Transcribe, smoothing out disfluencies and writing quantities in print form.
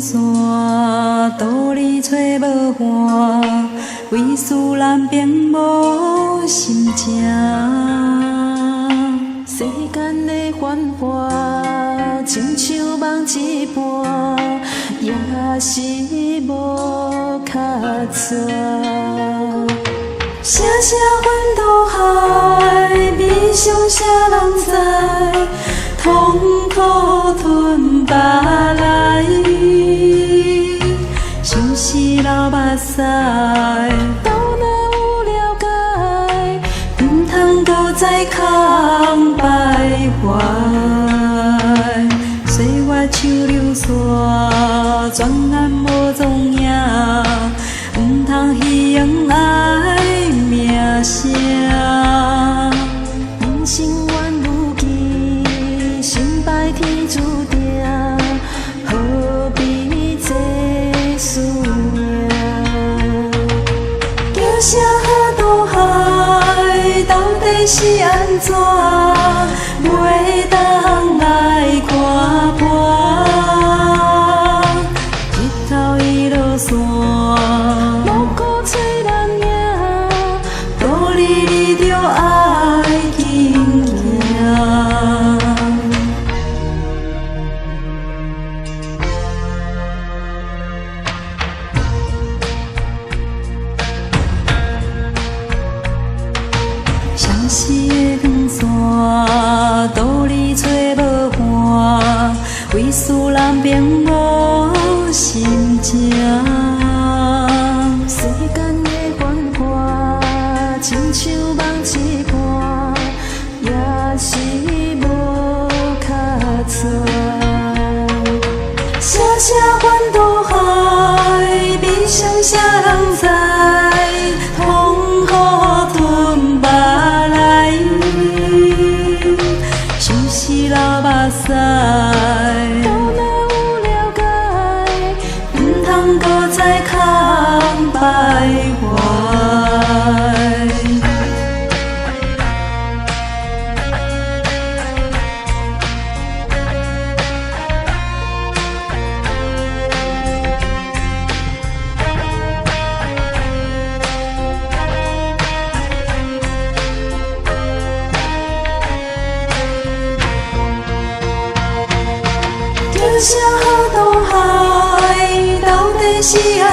山，道理找无伴，为思难平无心情。世间的繁华，亲像梦一般，也是无较绝。写写阮都海，悲伤谁人知？痛苦吞巴来，想是流目屎。到若有了解，唔通搁再空徘徊。岁月像流沙，转眼无踪影。唔通希望爱名声。人生缘有期，成败天注定，何必这思念？叫声河渡海，到底是安怎？袂当来看破，日头已落山。无顾找人影，道理你着爱紧行。相思的光线，道理找无伴，为思难平无心情。世间的繁华，亲像梦一般，也是无较绝。写写阮都海，悲伤谁人知？痛苦吞巴来，像是流目屎。到若有了解，唔通搁再空徘徊。叫声河渡海，到底是安